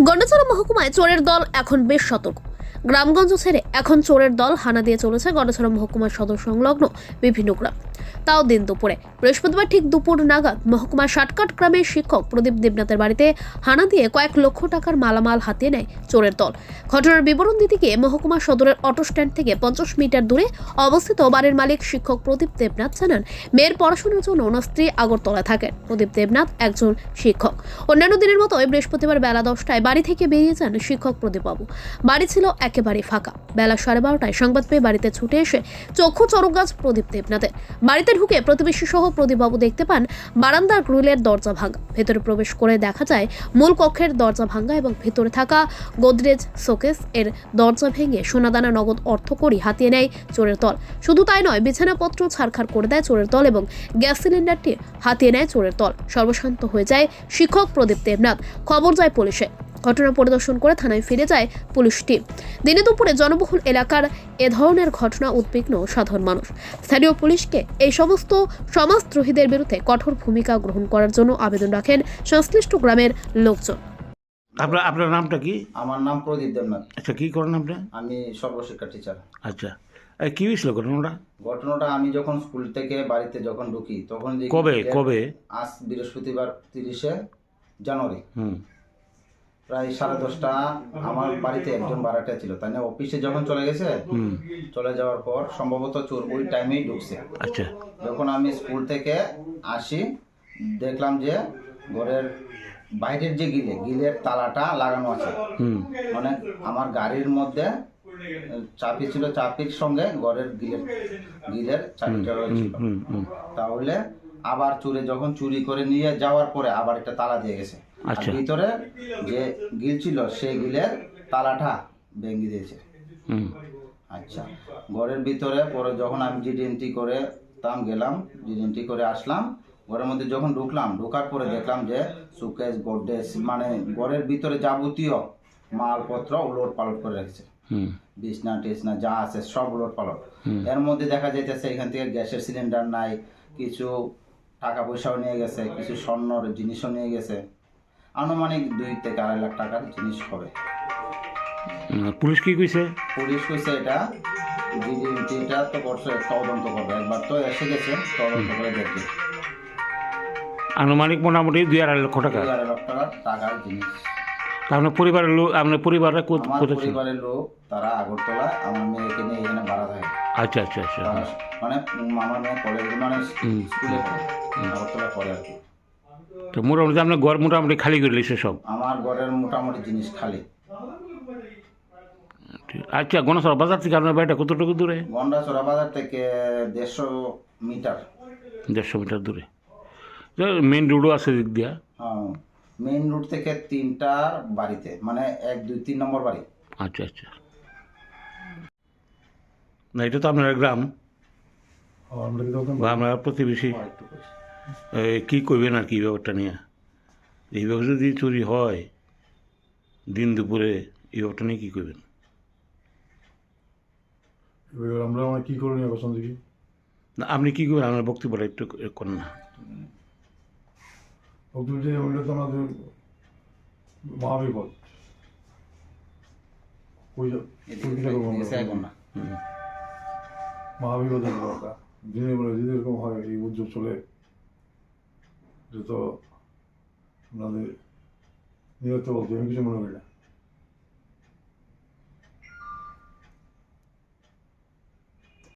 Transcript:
গন্ডাছড়া মহকুমায় চোরের দল এখন বেশ সতর্ক। গ্রামগঞ্জ ছেড়ে এখন চোরের দল হানা দিয়ে চলেছে গন্ডাছড়া মহকুমার সদর সংলগ্ন বিভিন্ন গ্রাম, তাও দিন দুপুরে। বৃহস্পতিবার ঠিক দুপুর নাগাদ মহকুমার ষাটকাট গ্রামের শিক্ষক প্রদীপ দেবনাথের বাড়িতে হানা দিয়ে কয়েক লক্ষ টাকার মালামাল হাতিয়ে নেয় চোরের দল। ঘটনার বিবরণ দিতে গিয়ে মহকুমা সদরের অটো স্ট্যান্ড থেকে 50 মিটার দূরে অবস্থিত বাড়ির মালিক শিক্ষক প্রদীপ দেবনাথ জানান, মেয়ের পড়াশোনার জন্য ওনার স্ত্রী আগরতলায় থাকেন। প্রদীপ দেবনাথ একজন শিক্ষক। অন্যান্য দিনের মতোই বৃহস্পতিবার বেলা 10টায় বাড়ি থেকে বেরিয়ে যান শিক্ষক প্রদীপবাবু। বাড়ি ছিল একেবারে ফাঁকা। বেলা 12:30টায় সংবাদ পেয়ে বাড়িতে ছুটে এসে চক্ষু চড়ক গাছ প্রদীপ দেবনাথের। বাড়িতে ঢুকে প্রতিবেশী সহ প্রদীপবাবু দেখতে পান বারান্দার গ্রিলের দরজা ভাঙা। ভেতরে প্রবেশ করে দেখা যায় মূল কক্ষের দরজা ভাঙা এবং ভেতরে থাকা গোদরেজ শোকেস এর দরজা ভেঙে সোনাদানা নগদ অর্থকড়ি হাতিয়ে নেয় চোরের দল। শুধু তাই নয়, বিছানাপত্র ছাড়খাড় করে দেয় চোরের দল এবং গ্যাস সিলিন্ডারটি হাতিয়ে নেয় চোরের দল। সর্বশান্ত হয়ে যায় শিক্ষক প্রদীপ দেবনাথ। খবর যায় পুলিশে। ঘটনা পরিদর্শন করে থানায় ফিরে যায় পুলিশ টিম। দিনে দুপুরে জনবহুল এলাকার এ ধরনের ঘটনা উদ্বিগ্ন সাধারণ মানুষ। স্থানীয় পুলিশকে এই সমস্ত সমাজদ্রোহীদের বিরুদ্ধে কঠোর ভূমিকা গ্রহণ করার জন্য আবেদন রাখেন সংশ্লিষ্ট গ্রামের লোকজন। আপনার নামটা কি? আমার নাম প্রদীপ দেবনাথ। আচ্ছা, কি করেন আপনি? আমি সর্বশিক্ষা টিচার। আচ্ছা, কি হয়েছিল ঘটনাটা আমি যখন স্কুল থেকে বাড়িতে যখন ঢুকি তখন দেখি কবে? আজ বৃহস্পতিবার 30শে জানুয়ারি প্রায় 10:30 আমার বাড়িতে একজন ভাড়াটিয়া ছিল, তাই না অফিসে যখন চলে গেছে, চলে যাওয়ার পর সম্ভবত চোর ওই টাইমেই ঢুকছে। আচ্ছা, যখন আমি স্কুল থেকে আসি দেখলাম যে ঘরের বাইরের যে গিলের তালাটা লাগানো আছে। মানে আমার গাড়ির মধ্যে চাবি ছিল, চাবির সঙ্গে ঘরের গিলের চাবিটা রয়েছিল। তাহলে আবার চুরে যখন চুরি করে নিয়ে যাওয়ার পরে আবার একটা তালা দিয়ে গেছে। আচ্ছা, ভিতরে যে গিল ছিল সেই গিলের তালাটা ভেঙে দিয়েছে। আচ্ছা, ঘরের ভিতরে পরে যখন আমি জিডি করে গেলাম, জিডি করে আসলাম, ঘরের মধ্যে যখন ঢোকার পরে দেখলাম যে সুকেস গোডরেজ মানে ঘরের ভিতরে যাবতীয় মালপত্র উলট পালট করে রেখেছে। বিছনা টিছনা যা আছে সব উলট পালট। এর মধ্যে দেখা যাইতেছে এখান থেকে গ্যাসের সিলিন্ডার নাই, কিছু টাকা পয়সাও নিয়ে গেছে, কিছু স্বর্ণর জিনিসও নিয়ে গেছে। আনুমানিক 2 থেকে 2.5 লাখ টাকার জিনিস হবে। পুলিশ কি কইছে? পুলিশ কইছে এটা জিডিটা তো করছে, তদন্ত করবে। একবার তো এসে গেছে, তদন্ত করে দেখবে। আনুমানিক মোটামুটি 2-2.5 লক্ষ টাকা। 2.5 লাখ টাকার জিনিস। আপনার পরিবারের লোক, আপনার পরিবারের কোথায় ছিল? পরিবারের লোক তারা আগরতলা, আমার মেয়েকে নিয়ে এখানে ভাড়া থাকে। আচ্ছা আচ্ছা আচ্ছা, মানে আমার মেয়ে কলেজ মানে স্কুলে পড়ে, আগরতলা পড়ে আর কি। তো মোটামুটি আপনার ঘর মোটামুটি খালি করে লিখছে সব? আমার ঘরের মোটামুটি জিনিস খালি। আচ্ছা, গণেশরা বাজার থেকে আপনার বাড়িটা কতটুকু দূরে? গন্ডাছড়া বাজার থেকে 150 মিটার। 150 মিটার দূরে। মেন রোডও আছে দিক দিয়া? হ্যাঁ, মেইন রোড থেকে 3টা বাড়িতে, মানে 1, 2, 3 নম্বর বাড়ি। আচ্ছা আচ্ছা, না এটা তো আপনার গ্রাম বা আপনার প্রতিবেশী, কী করবেন আর কি ব্যাপারটা নিয়ে? এইভাবে যদি চুরি হয় দিন দুপুরে, এই ব্যাপারটা নিয়ে কী করবেন? আমরা কি করণীয় পছন্দ দেখি না, আপনি কী করবেন? আপনার বক্তব্যটা একটু করেন না। বক্তব্যটি হলে তো আমাদের মহাবিপদ। মহাবিপদের দরকার। দিনের বেলা যদি এরকম হয়, এই উদ্যোগ চলে, এটা তো আমাদের নিরত্ত বলতে আমি কিছু মনে করি না।